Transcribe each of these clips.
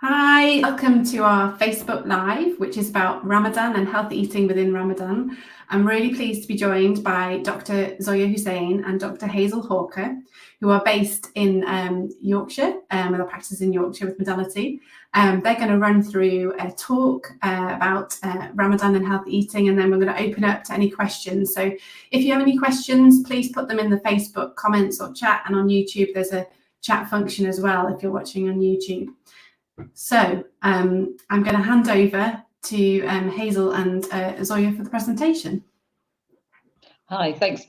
Hi, welcome to our Facebook Live, which is about Ramadan and healthy eating within Ramadan. I'm really pleased to be joined by Dr. Zoya Hussain and Dr. Hazel Hawker, who are based in Yorkshire, with our practice in Yorkshire with Modality. They're going to run through a talk about Ramadan and healthy eating, and then we're going to open up to any questions. So if you have any questions, please put them in the Facebook comments or chat, and on YouTube there's a chat function as well if you're watching on YouTube. So I'm going to hand over to Hazel and Zoya for the presentation. Hi, thanks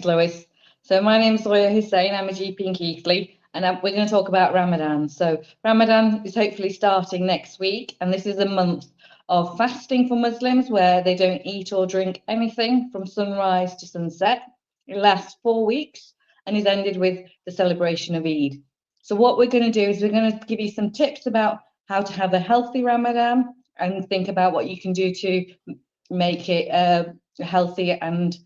Lois. So my name is Zoya Hussain, I'm a GP in Keighley, and we're going to talk about Ramadan. So Ramadan is hopefully starting next week, and this is a month of fasting for Muslims where they don't eat or drink anything from sunrise to sunset. It lasts 4 weeks and is ended with the celebration of Eid. So what we're going to do is we're going to give you some tips about how to have a healthy Ramadan and think about what you can do to make it a healthy and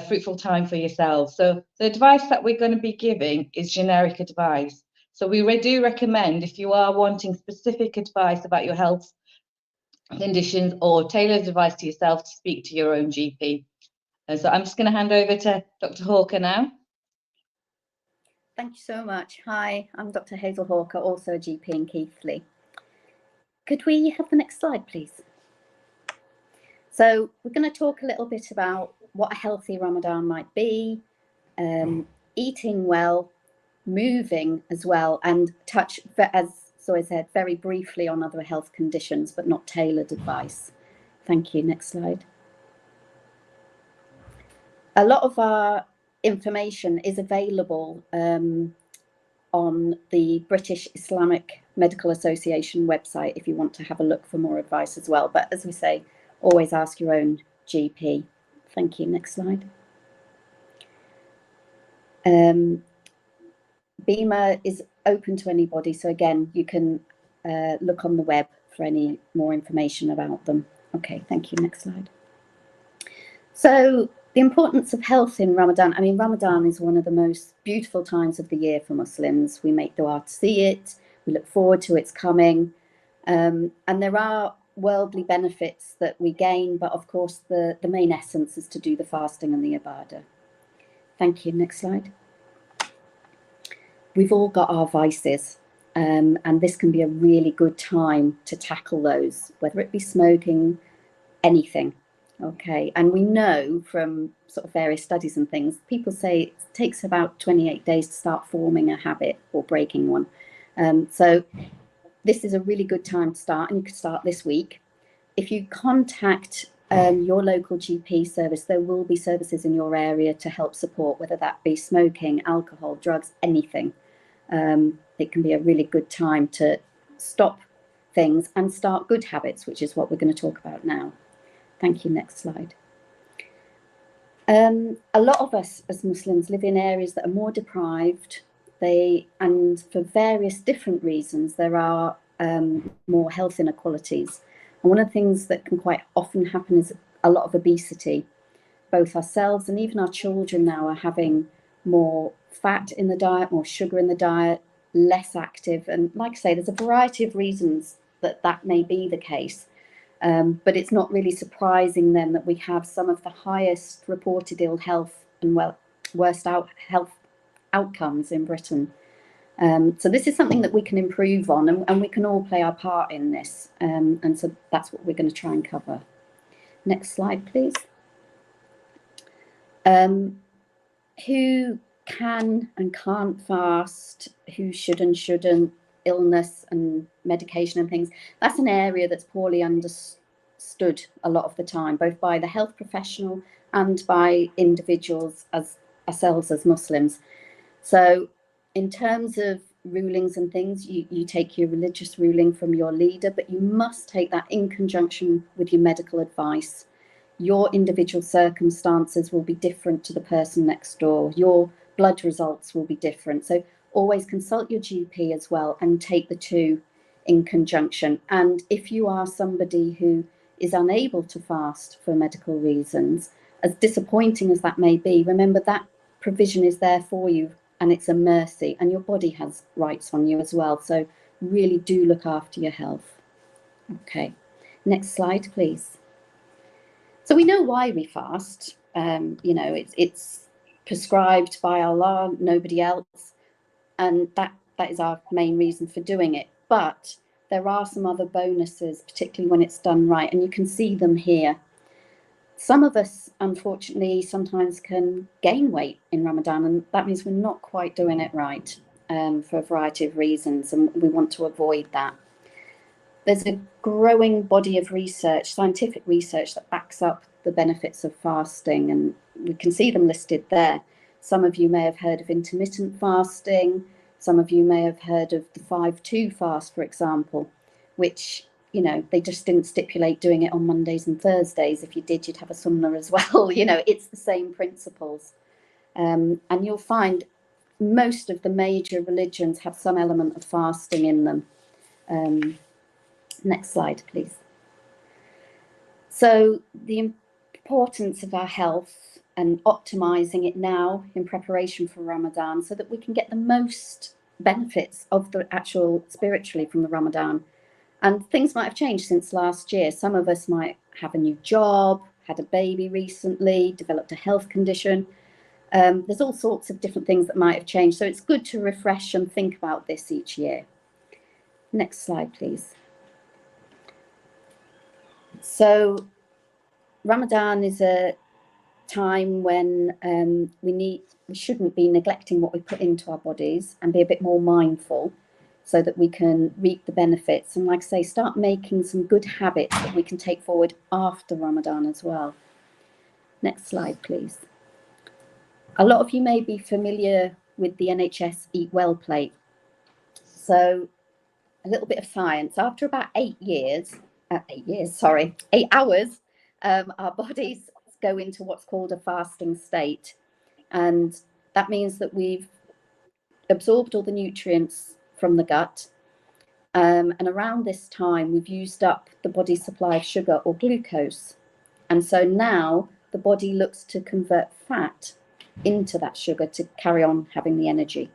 fruitful time for yourselves. So the advice that we're going to be giving is generic advice. So we do recommend, if you are wanting specific advice about your health conditions or tailored advice to yourself, to speak to your own GP. So I'm just going to hand over to Dr. Hawker now. Thank you so much. Hi, I'm Dr. Hazel Hawker, also a GP in Keighley. Could we have the next slide, please? So we're going to talk a little bit about what a healthy Ramadan might be, eating well, moving as well, and touch, as Zoe said, very briefly on other health conditions, but not tailored advice. Thank you. Next slide. A lot of our information is available on the British Islamic Medical Association website if you want to have a look for more advice as well. But as we say, always ask your own GP. Thank you. Next slide. BEMA is open to anybody. So again, you can look on the web for any more information about them. Okay, thank you. Next slide. So the importance of health in Ramadan. I mean, Ramadan is one of the most beautiful times of the year for Muslims. We make dua to see it. We look forward to its coming. And there are worldly benefits that we gain, but of course the main essence is to do the fasting and the ibadah. Thank you. Next slide. We've all got our vices, and this can be a really good time to tackle those, whether it be smoking, anything. Okay, and we know from sort of various studies and things, people say it takes about 28 days to start forming a habit or breaking one. So this is a really good time to start, and you can start this week. If you contact your local GP service, there will be services in your area to help support, whether that be smoking, alcohol, drugs, anything. It can be a really good time to stop things and start good habits, which is what we're going to talk about now. Thank you. Next slide. A lot of us as Muslims live in areas that are more deprived. And for various different reasons, there are more health inequalities. And one of the things that can quite often happen is a lot of obesity. Both ourselves and even our children now are having more fat in the diet, more sugar in the diet, less active. And like I say, there's a variety of reasons that may be the case. But it's not really surprising then that we have some of the highest reported ill health and worst health outcomes in Britain. So this is something that we can improve on, and we can all play our part in this. And so that's what we're going to try and cover. Next slide, please. Who can and can't fast, who should and shouldn't, illness and medication and things. That's an area that's poorly understood a lot of the time, both by the health professional and by individuals as ourselves as Muslims. So in terms of rulings and things, you take your religious ruling from your leader, but you must take that in conjunction with your medical advice. Your individual circumstances will be different to the person next door. Your blood results will be different. So always consult your GP as well and take the two in conjunction. And if you are somebody who is unable to fast for medical reasons, as disappointing as that may be, remember that provision is there for you, and it's a mercy, and your body has rights on you as well. So really do look after your health. Okay, next slide, please. So we know why we fast. You know, it's prescribed by Allah, nobody else, and that is our main reason for doing it. But there are some other bonuses, particularly when it's done right, and you can see them here. Some of us, unfortunately, sometimes can gain weight in Ramadan, and that means we're not quite doing it right for a variety of reasons, and we want to avoid that. There's a growing body of research, scientific research, that backs up the benefits of fasting, and we can see them listed there. Some of you may have heard of intermittent fasting. Some of you may have heard of the 5-2 fast, for example, which, you know, they just didn't stipulate doing it on Mondays and Thursdays. If you did, you'd have a sunnah as well. You know, it's the same principles. And you'll find most of the major religions have some element of fasting in them. Next slide, please. So the importance of our health and optimizing it now in preparation for Ramadan so that we can get the most benefits of the actual spiritually from the Ramadan. And things might have changed since last year. Some of us might have a new job, had a baby recently, developed a health condition. There's all sorts of different things that might have changed. So it's good to refresh and think about this each year. Next slide, please. So Ramadan is a time when we shouldn't be neglecting what we put into our bodies and be a bit more mindful so that we can reap the benefits. And like I say, start making some good habits that we can take forward after Ramadan as well. Next slide, please. A lot of you may be familiar with the NHS Eat Well plate. So a little bit of science. After about 8 hours, our bodies go into what's called a fasting state. And that means that we've absorbed all the nutrients from the gut. And around this time, we've used up the body's supply of sugar or glucose. And so now the body looks to convert fat into that sugar to carry on having the energy.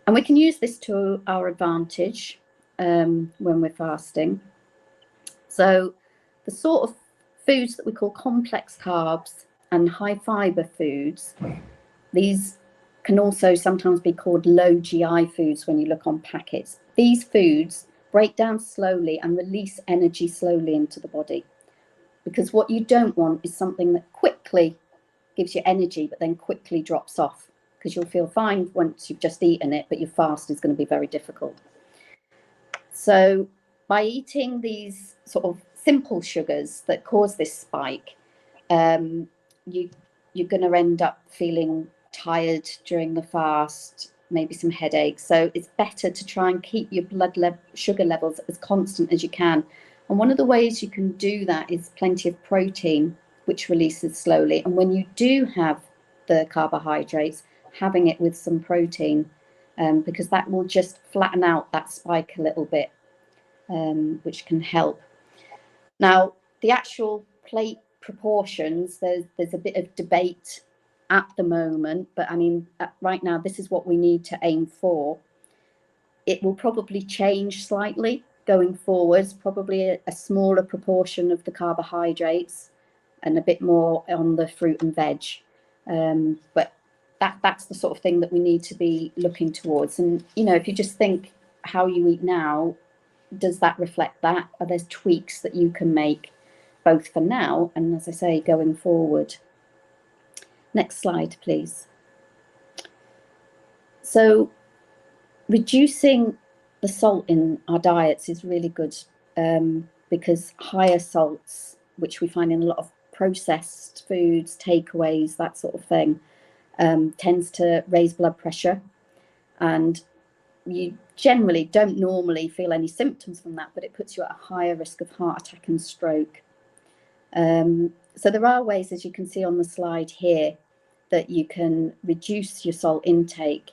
And we can use this to our advantage when we're fasting. So the sort of foods that we call complex carbs and high fiber foods, these can also sometimes be called low GI foods when you look on packets. These foods break down slowly and release energy slowly into the body. Because what you don't want is something that quickly gives you energy, but then quickly drops off, because you'll feel fine once you've just eaten it, but your fast is going to be very difficult. So by eating these sort of simple sugars that cause this spike, you're going to end up feeling tired during the fast, maybe some headaches. So it's better to try and keep your sugar levels as constant as you can. And one of the ways you can do that is plenty of protein, which releases slowly. And when you do have the carbohydrates, having it with some protein, because that will just flatten out that spike a little bit, which can help. Now, the actual plate proportions, there's a bit of debate at the moment, but I mean, right now, this is what we need to aim for. It will probably change slightly going forwards, probably a smaller proportion of the carbohydrates and a bit more on the fruit and veg. But that's the sort of thing that we need to be looking towards. And, you know, if you just think how you eat now, does that reflect that? Are there tweaks that you can make both for now and, as I say, going forward? Next slide, please. So reducing the salt in our diets is really good, because higher salts, which we find in a lot of processed foods, takeaways, that sort of thing, tends to raise blood pressure. And you generally don't normally feel any symptoms from that, but it puts you at a higher risk of heart attack and stroke. So there are ways, as you can see on the slide here, that you can reduce your salt intake.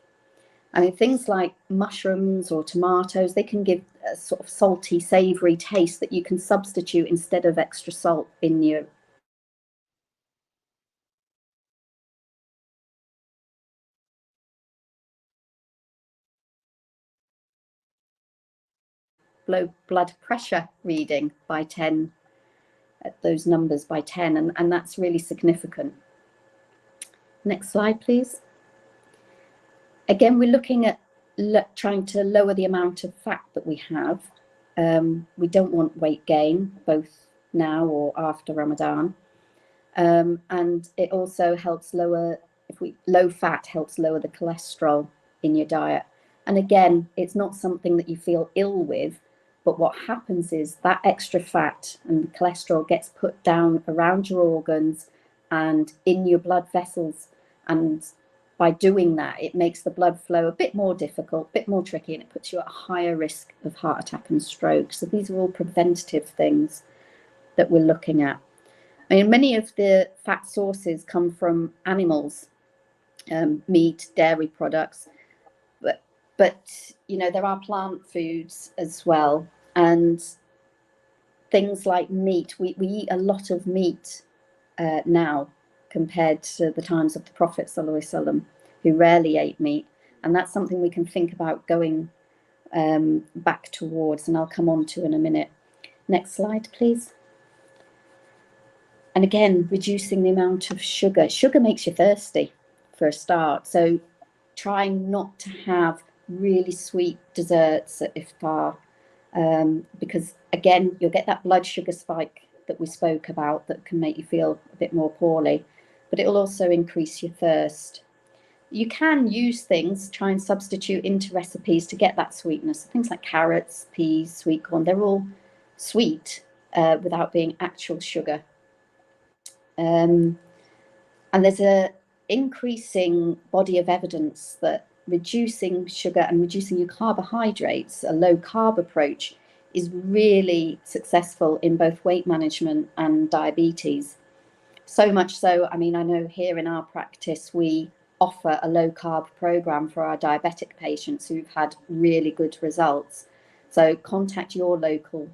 I mean, things like mushrooms or tomatoes, they can give a sort of salty, savoury taste that you can substitute instead of extra salt in your blood pressure reading by 10, at those numbers by 10, and that's really significant. Next slide, please. Again, we're looking at trying to lower the amount of fat that we have. We don't want weight gain, both now or after Ramadan. And it also helps lower, low fat helps lower the cholesterol in your diet. And again, it's not something that you feel ill with, but what happens is that extra fat and cholesterol gets put down around your organs and in your blood vessels. And by doing that, it makes the blood flow a bit more difficult, a bit more tricky, and it puts you at a higher risk of heart attack and stroke. So these are all preventative things that we're looking at. I mean, many of the fat sources come from animals, meat, dairy products, but you know, there are plant foods as well, and things like meat. We eat a lot of meat now compared to the times of the Prophet ﷺ, who rarely ate meat, and that's something we can think about going back towards, and I'll come on to in a minute. Next slide, please. And again, reducing the amount of sugar. Sugar makes you thirsty for a start, so trying not to have really sweet desserts at iftar, because again, you'll get that blood sugar spike that we spoke about that can make you feel a bit more poorly, but it will also increase your thirst. You can use things, try and substitute into recipes to get that sweetness. Things like carrots, peas, sweet corn, they're all sweet without being actual sugar. And there's a increasing body of evidence that reducing sugar and reducing your carbohydrates, a low carb approach, is really successful in both weight management and diabetes. So much so, I mean, I know here in our practice, we offer a low carb program for our diabetic patients who've had really good results. So contact your local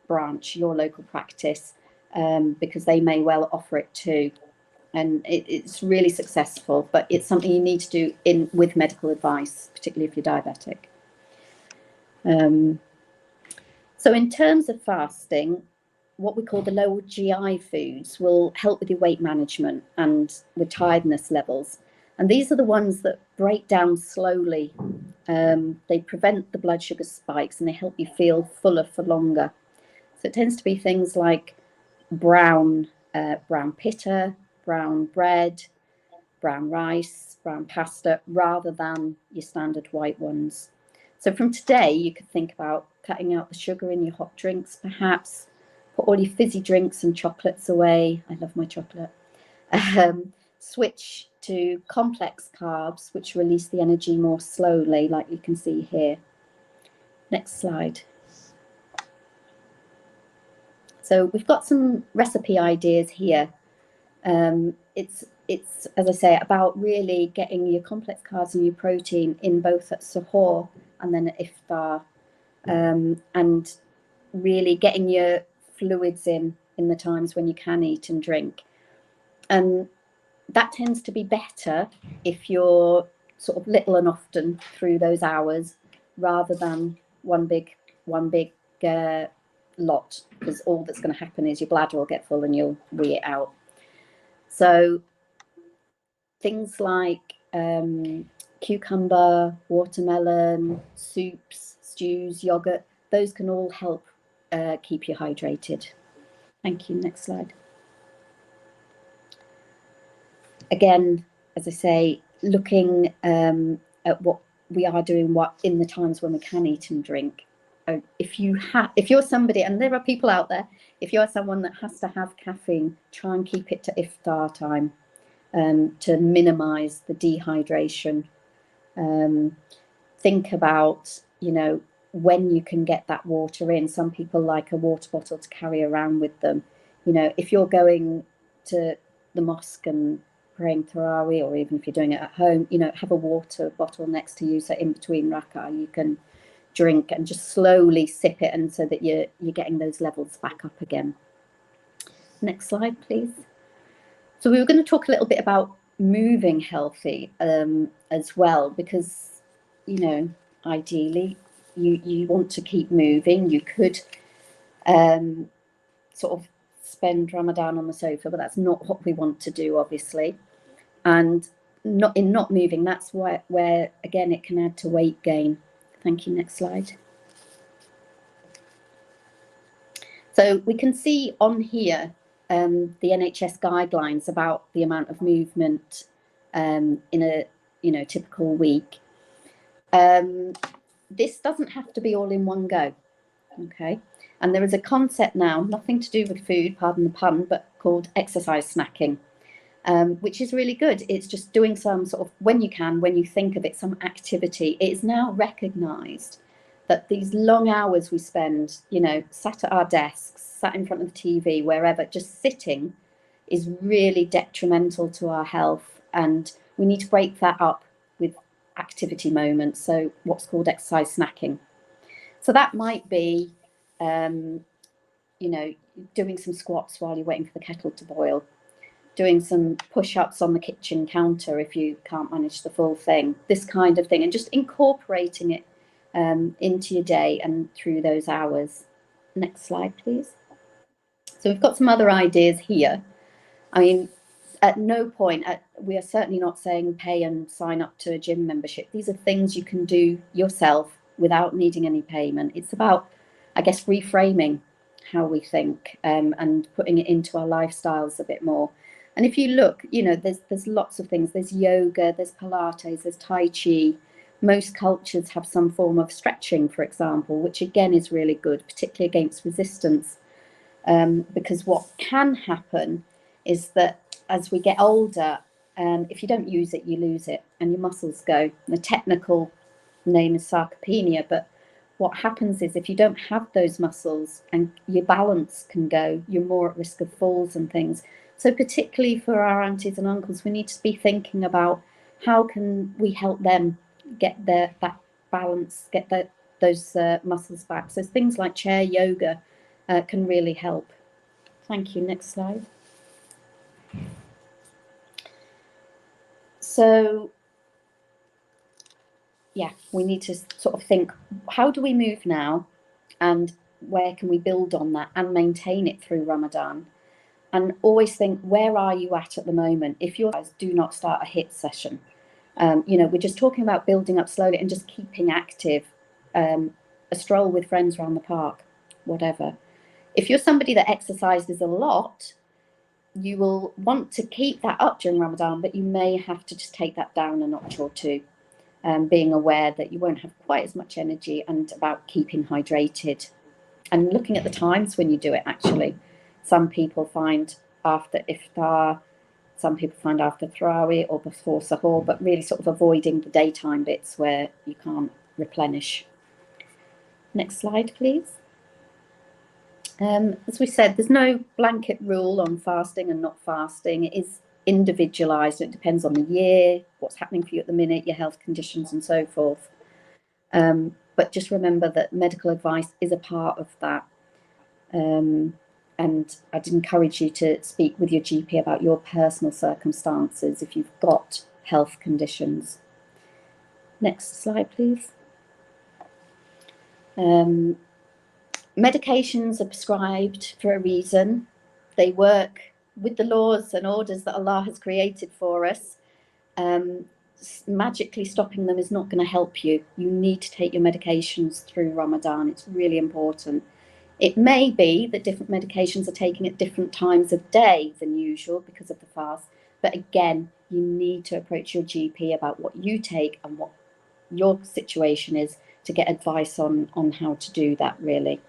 branch, your local practice, because they may well offer it too. And it's really successful, but it's something you need to do with medical advice, particularly if you're diabetic. So in terms of fasting, what we call the low GI foods will help with your weight management and with tiredness levels. And these are the ones that break down slowly. They prevent the blood sugar spikes and they help you feel fuller for longer. So it tends to be things like brown pitta, brown bread, brown rice, brown pasta, rather than your standard white ones. So from today, you could think about cutting out the sugar in your hot drinks, perhaps. Put all your fizzy drinks and chocolates away. I love my chocolate. Switch to complex carbs, which release the energy more slowly, like you can see here. Next slide. So we've got some recipe ideas here. It's as I say, about really getting your complex carbs and your protein in both at suhoor and then at iftar, and really getting your fluids in the times when you can eat and drink. And that tends to be better if you're sort of little and often through those hours, rather than one big lot, because all that's going to happen is your bladder will get full and you'll wee it out. So things like cucumber, watermelon, soups, stews, yogurt, those can all help keep you hydrated. Thank you. Next slide. Again, as I say, looking at what we are doing, what in the times when we can eat and drink. If you're somebody, and there are people out there, if you're someone that has to have caffeine, try and keep it to iftar time, to minimize the dehydration. Think about, you know, when you can get that water in. Some people like a water bottle to carry around with them. You know, if you're going to the mosque and praying Tarawih, or even if you're doing it at home, you know, have a water bottle next to you, so in between rak'ah you can drink and just slowly sip it, and so that you're getting those levels back up again. Next slide, please. So we were going to talk a little bit about moving healthy as well, because, you know, ideally you want to keep moving. You could sort of spend Ramadan on the sofa, but that's not what we want to do, obviously. And not moving, that's where again it can add to weight gain. Thank you. Next slide. So we can see on here the NHS guidelines about the amount of movement in a typical week. This doesn't have to be all in one go, okay? And there is a concept now, nothing to do with food, pardon the pun, but called exercise snacking, which is really good. It's just doing some sort of, when you think of it, some activity. It is now recognised that these long hours we spend, sat at our desks, sat in front of the TV, wherever, just sitting, is really detrimental to our health. And we need to break that up with activity moments. So what's called exercise snacking. So that might be, doing some squats while you're waiting for the kettle to boil, doing some push-ups on the kitchen counter if you can't manage the full thing, this kind of thing, and just incorporating it into your day and through those hours. Next slide, please. So we've got some other ideas here. I mean, at no point, we are certainly not saying pay and sign up to a gym membership. These are things you can do yourself without needing any payment. It's about, I guess, reframing how we think and putting it into our lifestyles a bit more. And if you look, there's lots of things. There's yoga, there's Pilates, there's Tai Chi. Most cultures have some form of stretching, for example, which again is really good, particularly against resistance. Because what can happen is that as we get older, if you don't use it, you lose it and your muscles go. The technical name is sarcopenia, but what happens is if you don't have those muscles and your balance can go, you're more at risk of falls and things. So particularly for our aunties and uncles, we need to be thinking about how can we help them get that balance, get those muscles back. So things like chair yoga can really help. Thank you. Next slide. So yeah, we need to sort of think, how do we move now and where can we build on that and maintain it through Ramadan? And always think, where are you at the moment? If you guys do not start a HIIT session, we're just talking about building up slowly and just keeping active, a stroll with friends around the park, whatever. If you're somebody that exercises a lot, you will want to keep that up during Ramadan, but you may have to just take that down a notch or two, being aware that you won't have quite as much energy, and about keeping hydrated and looking at the times when you do it. Actually, some people find after iftar, some people find after Tarawih or before sahur, but really sort of avoiding the daytime bits where you can't replenish. Next slide, please. As we said, there's no blanket rule on fasting and not fasting. It is individualized. It depends on the year, what's happening for you at the minute, your health conditions and so forth. But just remember that medical advice is a part of that. And I'd encourage you to speak with your GP about your personal circumstances if you've got health conditions. Next slide, please. Medications are prescribed for a reason. They work with the laws and orders that Allah has created for us. Magically stopping them is not going to help you. You need to take your medications through Ramadan. It's really important. It may be that different medications are taken at different times of day than usual because of the fast. But again, you need to approach your GP about what you take and what your situation is to get advice on how to do that, really.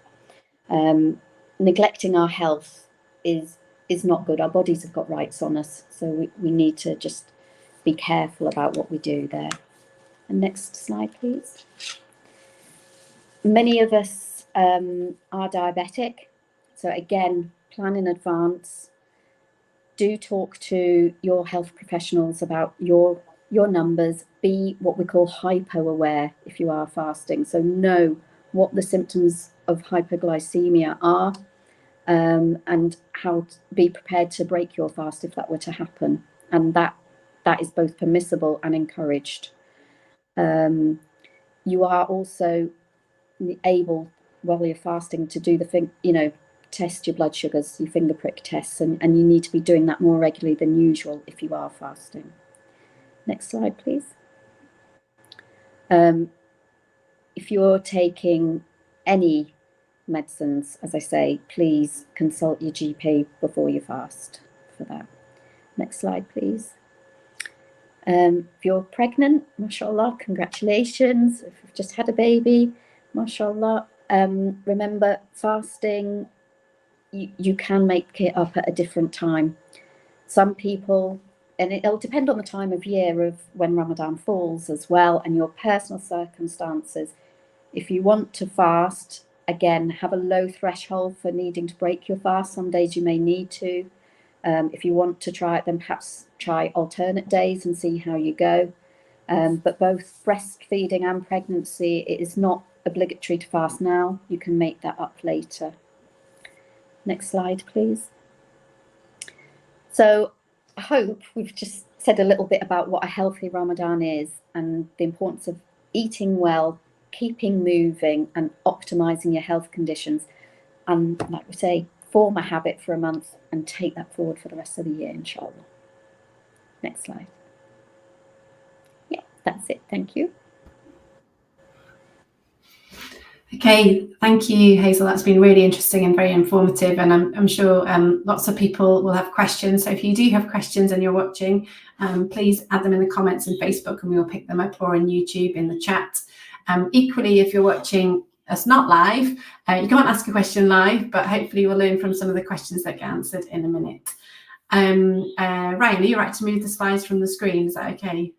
Neglecting our health is not good. Our bodies have got rights on us, so we need to just be careful about what we do there. And next slide, please. Many of us are diabetic, so again, plan in advance. Do talk to your health professionals about your numbers. Be what we call hypo-aware if you are fasting, so know what the symptoms of hypoglycemia are, and how to be prepared to break your fast if that were to happen. And that is both permissible and encouraged. You are also able, while you're fasting, to do the thing, test your blood sugars, your finger prick tests, and you need to be doing that more regularly than usual if you are fasting. Next slide, please. If you're taking any medicines, as I say, please consult your GP before you fast for that. Next slide, please. If you're pregnant, mashallah, congratulations. If you've just had a baby, mashallah. Remember, fasting, you can make it up at a different time. Some people, and it'll depend on the time of year of when Ramadan falls as well, and your personal circumstances. If you want to fast, again, have a low threshold for needing to break your fast. Some days you may need to. If you want to try it, then perhaps try alternate days and see how you go. But both breastfeeding and pregnancy, it is not obligatory to fast now. You can make that up later. Next slide, please. So I hope we've just said a little bit about what a healthy Ramadan is and the importance of eating well, keeping moving, and optimizing your health conditions. And like we say, form a habit for a month and take that forward for the rest of the year, inshallah. Next slide. Yeah, that's it. Thank you. Okay, thank you, Hazel. That's been really interesting and very informative, and I'm sure lots of people will have questions. So if you do have questions and you're watching, please add them in the comments in Facebook and we will pick them up, or on YouTube in the chat. Equally, if you're watching us not live, you can't ask a question live, but hopefully we'll learn from some of the questions that get answered in a minute. Ryan, are you right to move the slides from the screen? Is that okay?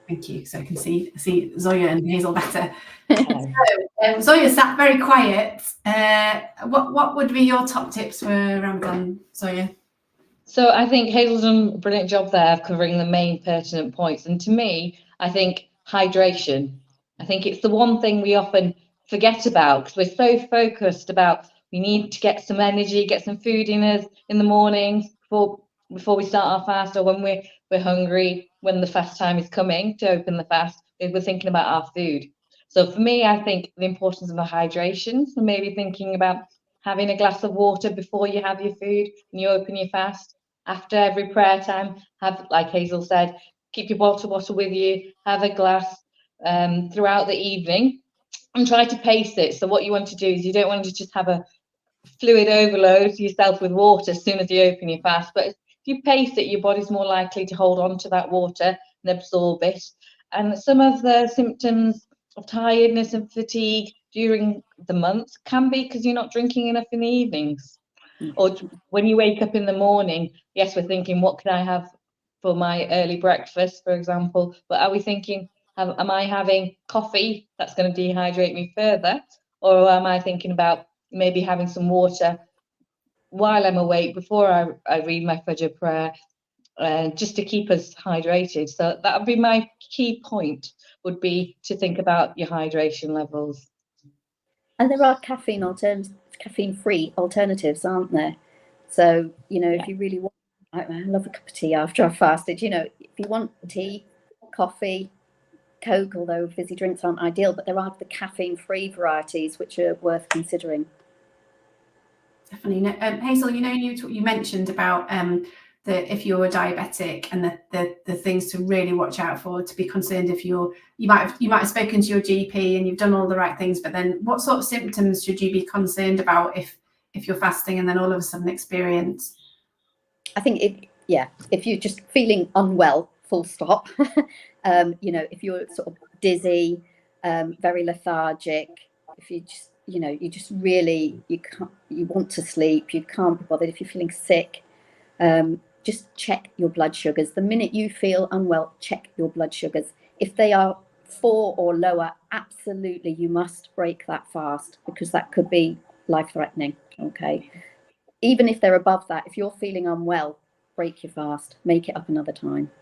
Thank you. So I can see Zoya and Hazel better. So, Zoya sat very quiet. What would be your top tips for Ramadan, Zoya? So I think Hazel's done a brilliant job there of covering the main pertinent points. And to me, I think hydration. I think it's the one thing we often forget about because we're so focused about we need to get some energy, get some food in us in the mornings before we start our fast, or when we're hungry, when the fast time is coming to open the fast, we're thinking about our food. So for me, I think the importance of the hydration, so maybe thinking about having a glass of water before you have your food and you open your fast. After every prayer time, have, like Hazel said, keep your water bottle with you, have a glass throughout the evening, and try to pace it. So what you want to do is you don't want to just have a fluid overload yourself with water as soon as you open your fast, but if you pace it, your body's more likely to hold on to that water and absorb it. And some of the symptoms of tiredness and fatigue during the month can be because you're not drinking enough in the evenings. Or when you wake up in the morning, yes, we're thinking, what can I have for my early breakfast, for example? But are we thinking, am I having coffee that's going to dehydrate me further? Or am I thinking about maybe having some water while I'm awake before I read my Fajr prayer, just to keep us hydrated? So that would be my key point, would be to think about your hydration levels. And there are caffeine-free alternatives, aren't there? So, if you really want, I love a cup of tea after I've fasted, if you want tea, coffee, Coke, although fizzy drinks aren't ideal, but there are the caffeine-free varieties which are worth considering. Definitely. Hazel, you mentioned about if you're diabetic and the things to really watch out for, to be concerned if you might have spoken to your GP and you've done all the right things, but then what sort of symptoms should you be concerned about if you're fasting and then all of a sudden experience? I think if you're just feeling unwell, full stop, if you're sort of dizzy, very lethargic, if you just you just really you want to sleep, you can't be bothered, if you're feeling sick, just check your blood sugars. The minute you feel unwell, check your blood sugars. If they are 4 or lower, absolutely you must break that fast, because that could be life-threatening. Okay, even if they're above that, if you're feeling unwell, break your fast, make it up another time.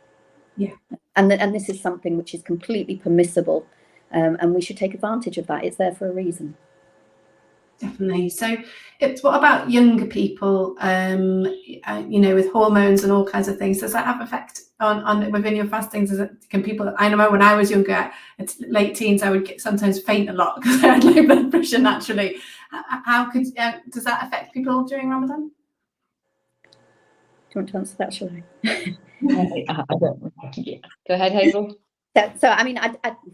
Yeah, and this is something which is completely permissible, and we should take advantage of that. It's there for a reason. Definitely. So what about younger people, with hormones and all kinds of things? Does that have effect on within your fastings? Can people, I know when I was younger, it's late teens, I would sometimes faint a lot because I had low blood pressure naturally. Does that affect people during Ramadan? Do you want to answer that, shall I? I don't. Yeah. Go ahead, Hazel. So I mean,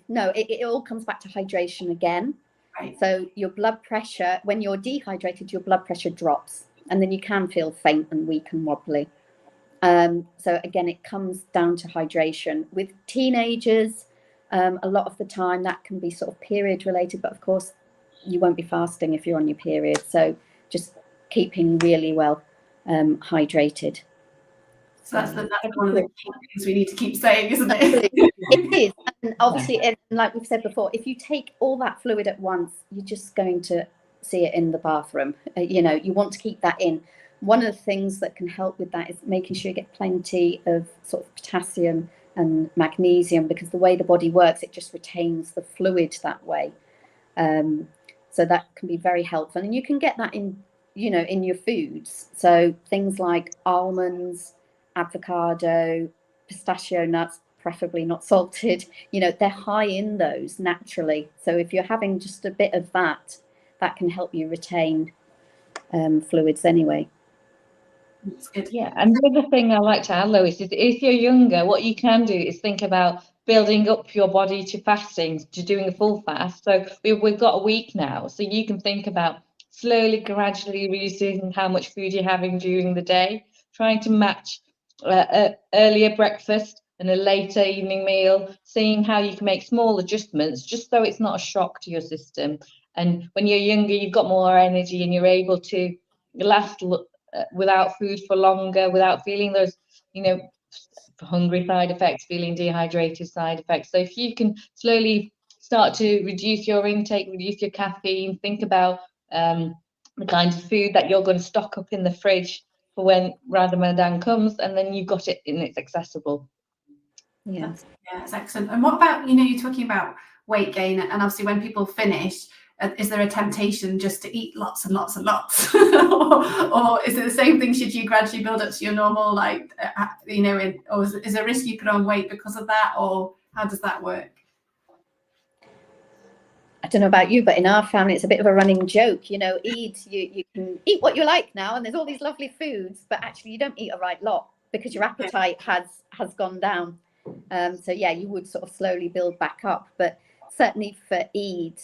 no, it all comes back to hydration again. Right. So your blood pressure, when you're dehydrated, your blood pressure drops, and then you can feel faint and weak and wobbly. So again, it comes down to hydration. With teenagers, a lot of the time that can be sort of period related, but of course you won't be fasting if you're on your period. So just keeping really well hydrated. So that's one of the key things we need to keep saying, isn't it? Absolutely. It is. And obviously, like we've said before, if you take all that fluid at once, you're just going to see it in the bathroom. You want to keep that in. One of the things that can help with that is making sure you get plenty of sort of potassium and magnesium, because the way the body works, it just retains the fluid that way. So that can be very helpful. And you can get that in your foods. So things like almonds, avocado, pistachio nuts, preferably not salted, they're high in those naturally. So if you're having just a bit of that can help you retain fluids anyway. That's good. Yeah, and the other thing I like to add, Lois, is if you're younger, what you can do is think about building up your body to fasting, to doing a full fast. So we've got a week now, so you can think about slowly, gradually reducing how much food you're having during the day, trying to match earlier breakfast and a later evening meal, seeing how you can make small adjustments, just so it's not a shock to your system. And when you're younger, you've got more energy and you're able to last without food for longer, without feeling those, hungry side effects, feeling dehydrated side effects. So if you can slowly start to reduce your intake, reduce your caffeine, think about the kinds of food that you're going to stock up in the fridge for when Ramadan comes, and then you've got it and it's accessible. Yeah, it's excellent. And what about, you're talking about weight gain, and obviously when people finish, is there a temptation just to eat lots and lots and lots? or is it the same thing? Should you gradually build up to your normal, or is there a risk you put on weight because of that, or how does that work? I don't know about you, but in our family, it's a bit of a running joke. You can eat what you like now, and there's all these lovely foods, but actually you don't eat a right lot because your appetite has gone down. So yeah, you would sort of slowly build back up. But certainly for Eid,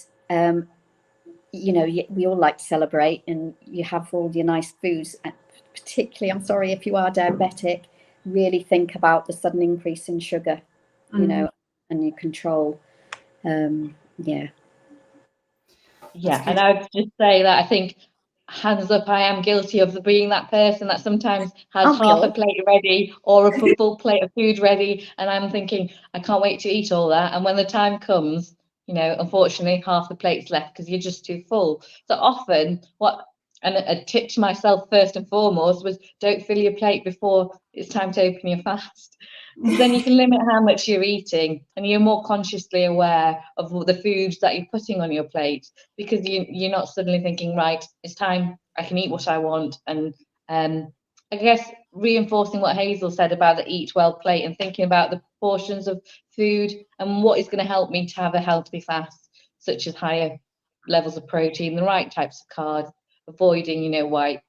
we all like to celebrate, and you have all your nice foods. And particularly, I'm sorry if you are diabetic, really think about the sudden increase in sugar, and you control. Yeah, and I would just say that I think, hands up, I am guilty of being that person that sometimes has half a plate ready or a full plate of food ready, and I'm thinking, I can't wait to eat all that. And when the time comes, unfortunately, half the plate's left because you're just too full. So often, a tip to myself first and foremost was, don't fill your plate before it's time to open your fast. Because then you can limit how much you're eating, and you're more consciously aware of the foods that you're putting on your plate, because you're not suddenly thinking, right, it's time, I can eat what I want. And I guess reinforcing what Hazel said about the eat well plate, and thinking about the portions of food and what is going to help me to have a healthy fast, such as higher levels of protein, the right types of carbs, avoiding, white,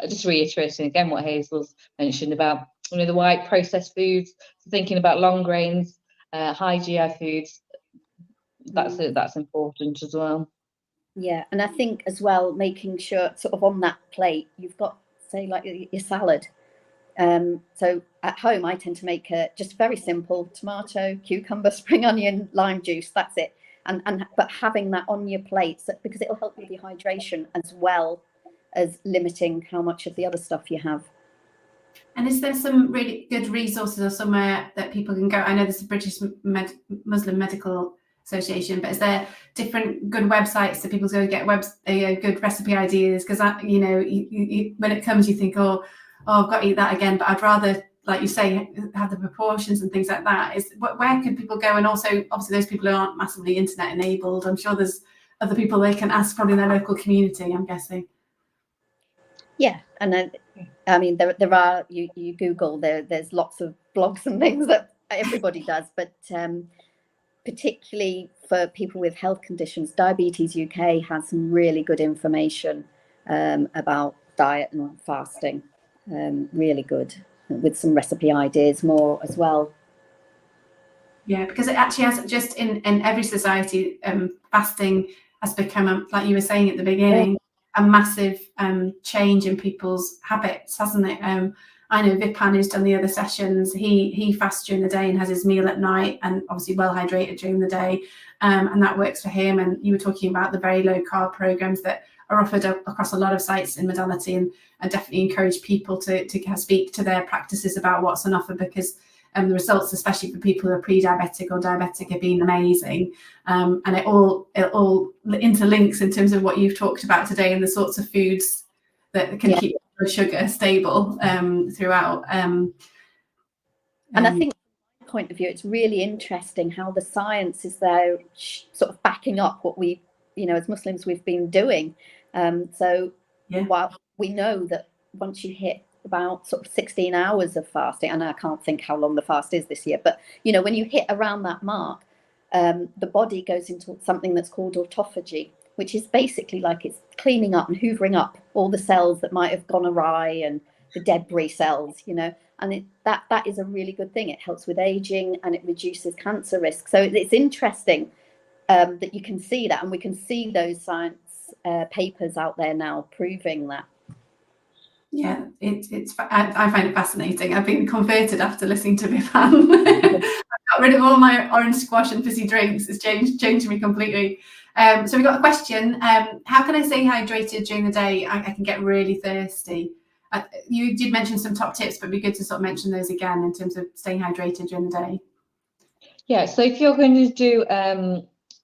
just reiterating again what Hazel's mentioned about, the white processed foods, thinking about long grains, high GI foods. That's important as well. Yeah, and I think as well, making sure sort of on that plate you've got, say, like your salad. So at home I tend to make just very simple tomato, cucumber, spring onion, lime juice. That's it. But having that on your plate, because it'll help with your hydration as well as limiting how much of the other stuff you have. And is there some really good resources or somewhere that people can go? I know there's a British Muslim Medical Association, but is there different good websites that people go get good recipe ideas? Because when it comes, you think, oh, I've got to eat that again, but I'd rather, like you say, have the proportions and things like that. Where can people go? And also, obviously, those people who aren't massively internet enabled, I'm sure there's other people they can ask probably in their local community, I'm guessing. Yeah, and then, I mean, there are, you Google, there's lots of blogs and things that everybody does, but particularly for people with health conditions, Diabetes UK has some really good information about diet and fasting, really good, with some recipe ideas more as well. Yeah, because it actually has, just in every society, fasting has become, like you were saying at the beginning, a massive change in people's habits, hasn't it? I know Vipan, who's done the other sessions, he fasts during the day and has his meal at night, and obviously well hydrated during the day, and that works for him. And you were talking about the very low carb programs that are offered across a lot of sites in modality, and I definitely encourage people to speak to their practices about what's on offer, because the results, especially for people who are pre-diabetic or diabetic, have been amazing, and it all interlinks in terms of what you've talked about today and the sorts of foods that can keep blood sugar stable throughout. And I think, from my point of view, it's really interesting how the science is there, sort of backing up what we, as Muslims, we've been doing. While we know that once you hit about sort of 16 hours of fasting, and I can't think how long the fast is this year, but when you hit around that mark, the body goes into something that's called autophagy, which is basically like it's cleaning up and hoovering up all the cells that might have gone awry and the debris cells, and that is a really good thing. It helps with aging and it reduces cancer risk. So it's interesting that you can see that, and we can see those science papers out there now proving that. Yeah, I find it fascinating. I've been converted after listening to Vipan. I got rid of all my orange squash and fizzy drinks. It's changed me completely. So we got a question. How can I stay hydrated during the day? I can get really thirsty. You did mention some top tips, but it'd be good to sort of mention those again in terms of staying hydrated during the day. Yeah, so if you're going to do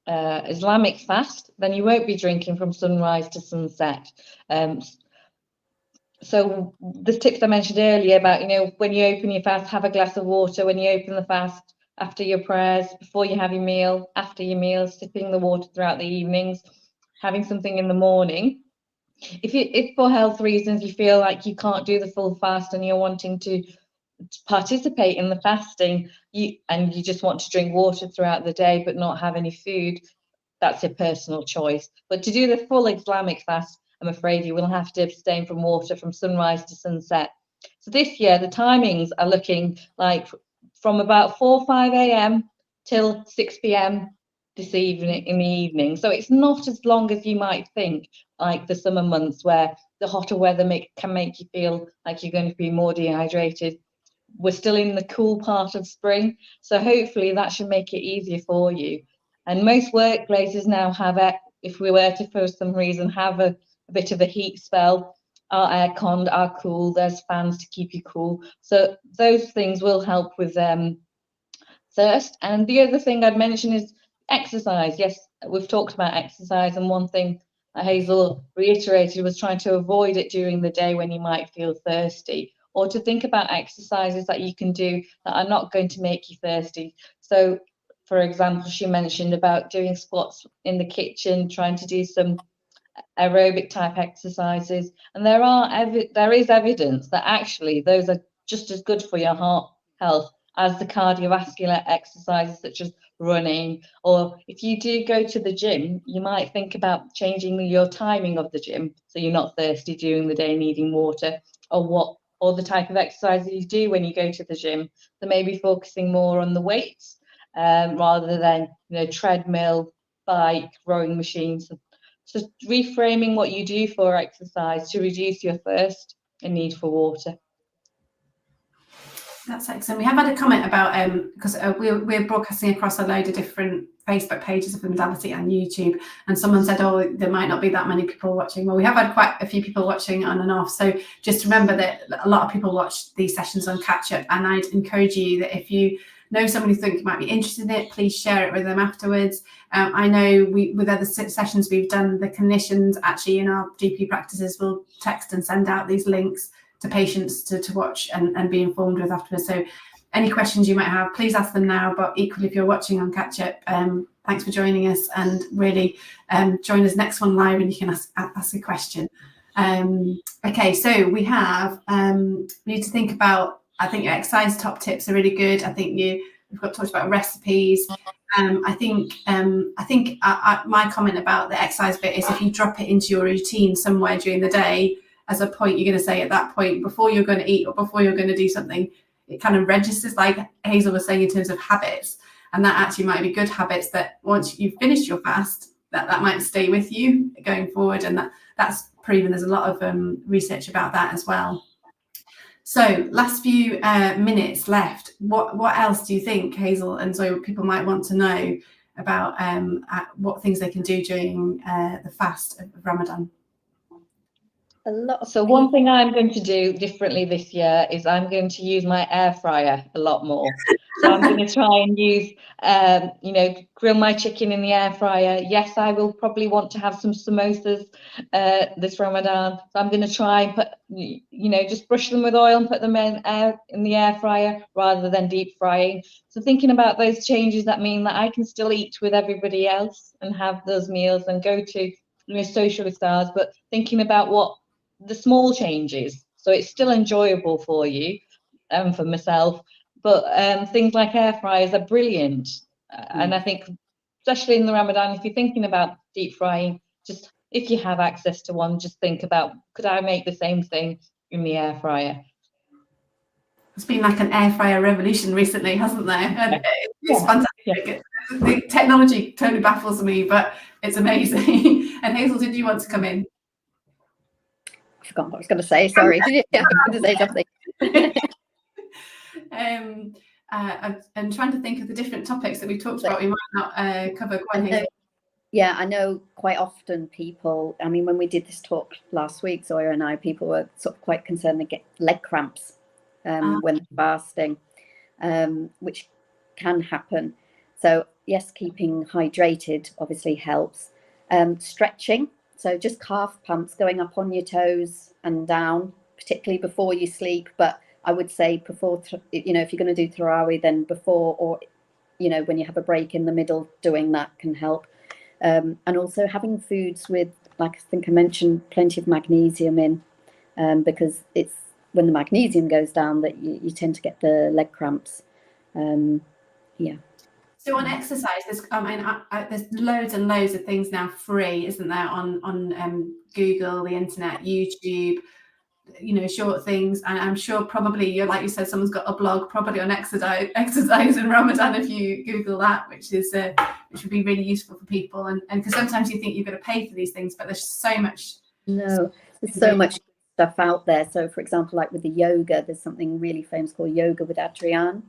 Islamic fast, then you won't be drinking from sunrise to sunset. So the tips I mentioned earlier about, when you open your fast, have a glass of water when you open the fast, after your prayers, before you have your meal, after your meal, sipping the water throughout the evenings, having something in the morning. If for health reasons you feel like you can't do the full fast and you're wanting to participate in the fasting, you just want to drink water throughout the day but not have any food, that's a personal choice. But to do the full Islamic fast, I'm afraid you will have to abstain from water from sunrise to sunset. So this year, the timings are looking like from about 4 or 5 a.m. till 6 p.m. this evening, in the evening. So it's not as long as you might think, like the summer months where the hotter weather can make you feel like you're going to be more dehydrated. We're still in the cool part of spring, so hopefully that should make it easier for you. And most workplaces now have, if we were to for some reason have a bit of a heat spell, our aircon are cool, there's fans to keep you cool. So those things will help with thirst. And the other thing I'd mention is exercise. Yes, we've talked about exercise, and one thing Hazel reiterated was trying to avoid it during the day when you might feel thirsty, or to think about exercises that you can do that are not going to make you thirsty. So for example, she mentioned about doing squats in the kitchen, trying to do some aerobic type exercises, and there is evidence that actually those are just as good for your heart health as the cardiovascular exercises such as running. Or if you do go to the gym, you might think about changing your timing of the gym so you're not thirsty during the day needing water, or the type of exercises you do when you go to the gym. So maybe focusing more on the weights rather than treadmill, bike, rowing machines. So reframing what you do for exercise to reduce your thirst and need for water. That's excellent. We have had a comment about because we're broadcasting across a load of different Facebook pages of the modality and YouTube, and someone said, oh, there might not be that many people watching. Well, we have had quite a few people watching on and off, so just remember that a lot of people watch these sessions on catch up, and I'd encourage you that if you know somebody who think might be interested in it, please share it with them afterwards. I know with other sessions we've done, the clinicians actually in our GP practices will text and send out these links to patients to watch and be informed with afterwards. So any questions you might have, please ask them now, but equally if you're watching on catch up, thanks for joining us, and really join us next one live and you can ask a question. Okay, so we need to think about, I think your exercise top tips are really good. I think we've got talked about recipes. I think my comment about the exercise bit is if you drop it into your routine somewhere during the day as a point you're going to say at that point before you're going to eat or before you're going to do something, it kind of registers, like Hazel was saying, in terms of habits. And that actually might be good habits that once you've finished your fast, that might stay with you going forward. And that's proven. There's a lot of research about that as well. So last few minutes left. What else do you think, Hazel and Zoe, people might want to know about what things they can do during the fast of Ramadan? So one thing I'm going to do differently this year is I'm going to use my air fryer a lot more. So I'm going to try and use, grill my chicken in the air fryer. Yes, I will probably want to have some samosas this Ramadan. So I'm going to try and put, just brush them with oil and put them in the air fryer rather than deep frying. So thinking about those changes that mean that I can still eat with everybody else and have those meals and go to social stars, but thinking about what the small changes, so it's still enjoyable for you and for myself, but things like air fryers are brilliant. And I think especially in the Ramadan, if you're thinking about deep frying, just if you have access to one, just think about, could I make the same thing in the air fryer? It's been like an air fryer revolution recently, hasn't there? And it's fantastic. Yeah. The technology totally baffles me, but it's amazing. And Hazel, did you want to come in? I forgot what I was going to say. Sorry. Did you? Yeah, I was going to say something. I'm trying to think of the different topics that we talked about. We might not cover. Go on, Hazel. Yeah, I know quite often people, I mean, when we did this talk last week, Zoya and I, people were sort of quite concerned they get leg cramps when they're fasting, which can happen. So yes, keeping hydrated obviously helps. Stretching. So just calf pumps, going up on your toes and down, particularly before you sleep. But I would say before, if you're going to do Tarawih, then before, or, when you have a break in the middle, doing that can help. And also having foods with, like I think I mentioned, plenty of magnesium in, because it's when the magnesium goes down that you tend to get the leg cramps. Yeah. So on exercise, there's loads and loads of things now free, isn't there, on Google, the internet, YouTube, short things. And I'm sure probably, like you said, someone's got a blog probably on exercise in Ramadan if you Google that, which would be really useful for people. And because sometimes you think you're going to pay for these things, but there's so much. No, there's so much stuff out there. So for example, like with the yoga, there's something really famous called Yoga with Adrienne.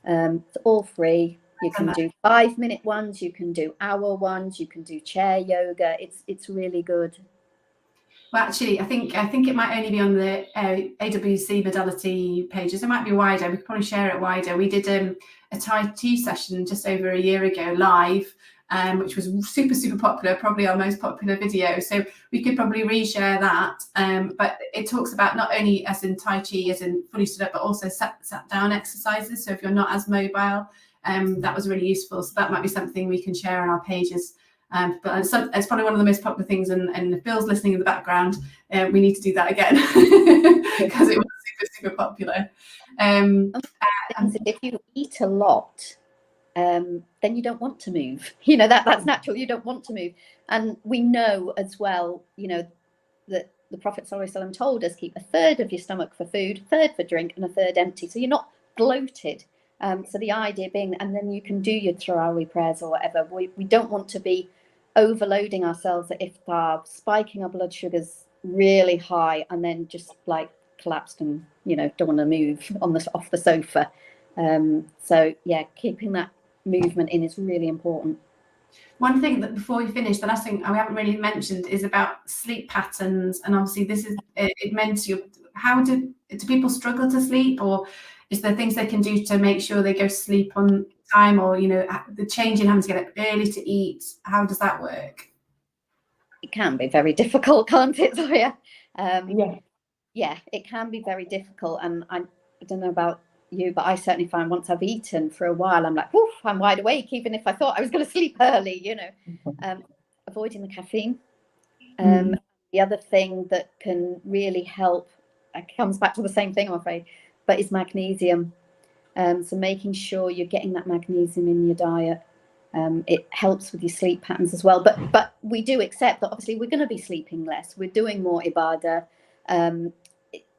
It's all free. You can do 5-minute ones, you can do hour ones, you can do chair yoga. It's really good. Well, actually, I think it might only be on the AWC modality pages. It might be wider. We could probably share it wider. We did a Tai Chi session just over a year ago live, which was super, super popular, probably our most popular video. So we could probably reshare that. But it talks about not only as in Tai Chi, as in fully stood up, but also sat down exercises. So if you're not as mobile, that was really useful. So that might be something we can share on our pages. But it's probably one of the most popular things, and if Bill's listening in the background, we need to do that again because it was super, super popular. If you eat a lot, then you don't want to move. That's natural. You don't want to move, and we know as well. That the Prophet ﷺ told us keep a third of your stomach for food, a third for drink, and a third empty, so you're not bloated. So the idea being, and then you can do your Tarawih prayers or whatever. We don't want to be overloading ourselves at iftar, spiking our blood sugars really high, and then just like collapsed and don't want to move off the sofa. So yeah, keeping that movement in is really important. One thing that before we finish, the last thing we haven't really mentioned is about sleep patterns, and obviously this is it meant to. How do people struggle to sleep, or is there things they can do to make sure they go to sleep on time, or the change in having to get up early to eat? How does that work? It can be very difficult, can't it, Zoya? Yeah, it can be very difficult, and I don't know about you, but I certainly find once I've eaten for a while, I'm like, woof, I'm wide awake, even if I thought I was going to sleep early, you know. Avoiding the caffeine. The other thing that can really help, it comes back to the same thing, I'm afraid, but is magnesium. So making sure you're getting that magnesium in your diet. It helps with your sleep patterns as well. But we do accept that obviously we're going to be sleeping less. We're doing more ibadah. And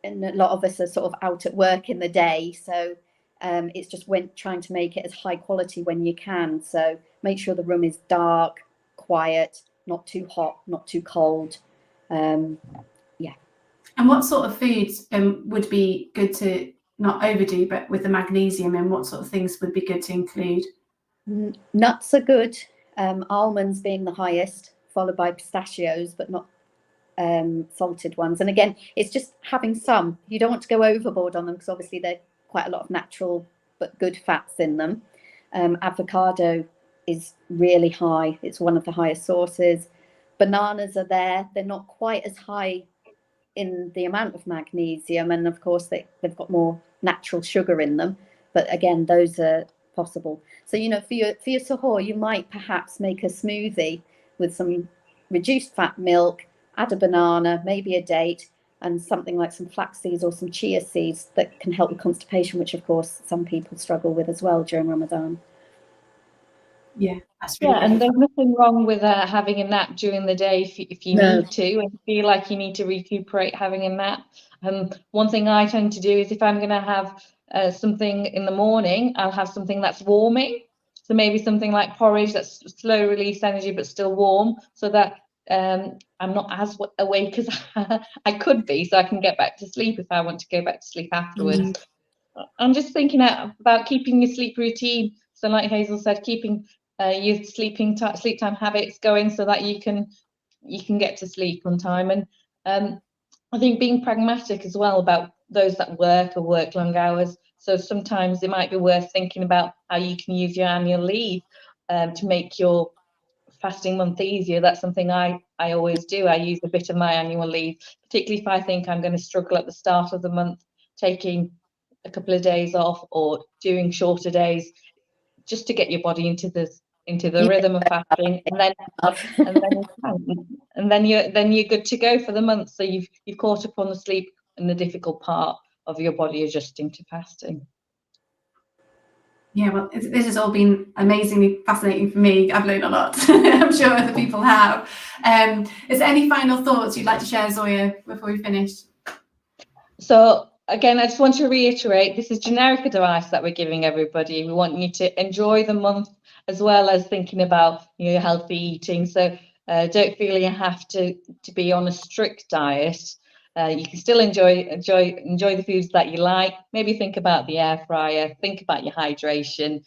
a lot of us are sort of out at work in the day. So it's just trying to make it as high quality when you can. So make sure the room is dark, quiet, not too hot, not too cold. Yeah. And what sort of foods would be good to not overdo, but with the magnesium, and what sort of things would be good to include? Nuts are good, almonds being the highest, followed by pistachios, but not salted ones. And again, it's just having some. You don't want to go overboard on them because obviously they're quite a lot of natural but good fats in them. Avocado is really high. It's one of the highest sources. Bananas are there. They're not quite as high in the amount of magnesium, and of course they've got more natural sugar in them, but again, those are possible. So, you know, for your suhoor, you might perhaps make a smoothie with some reduced fat milk, add a banana, maybe a date, and something like some flax seeds or some chia seeds that can help with constipation, which of course some people struggle with as well during Ramadan. Yeah, that's really and there's nothing wrong with having a nap during the day if you need to, and feel like you need to recuperate having a nap. One thing I tend to do is if I'm going to have something in the morning, I'll have something that's warming. So maybe something like porridge that's slow release energy but still warm, so that I'm not as awake as I could be, so I can get back to sleep if I want to go back to sleep afterwards. I'm just thinking about keeping your sleep routine. So like Hazel said, keeping your sleep time habits going so that you can get to sleep on time. And I think being pragmatic as well about those that work long hours. So sometimes it might be worth thinking about how you can use your annual leave to make your fasting month easier. That's something I always do. I use a bit of my annual leave, particularly if I think I'm going to struggle at the start of the month, taking a couple of days off or doing shorter days, just to get your body into the rhythm of fasting, and then you're good to go for the month. So you've caught up on the sleep and the difficult part of your body adjusting to fasting. Yeah, well, this has all been amazingly fascinating for me. I've learned a lot. I'm sure other people have. Is there any final thoughts you'd like to share, Zoya, before we finish? So again, I just want to reiterate, this is generic advice that we're giving everybody. We want you to enjoy the month as well as thinking about your healthy eating. So don't feel you have to be on a strict diet. You can still enjoy the foods that you like. Maybe think about the air fryer, think about your hydration,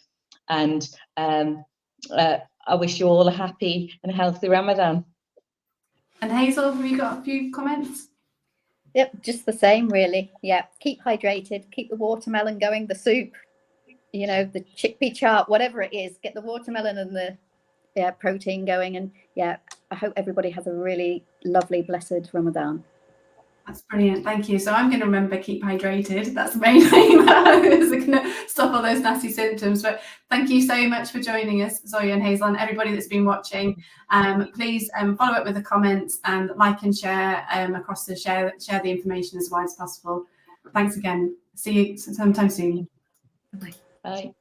and I wish you all a happy and healthy Ramadan. And Hazel, have you got a few comments? Yep, just the same, really. Yeah, keep hydrated, keep the watermelon going, the soup, you know, the chickpea chaat, whatever it is, get the watermelon and the protein going. And yeah, I hope everybody has a really lovely, blessed Ramadan. That's brilliant, thank you. So I'm going to remember keep hydrated. That's the main thing that is going to stop all those nasty symptoms. But thank you so much for joining us, Zoya and Hazel, and everybody that's been watching. Please follow up with the comments and like and share across the share the information as wide as possible. Thanks again. See you sometime soon. Bye. Bye.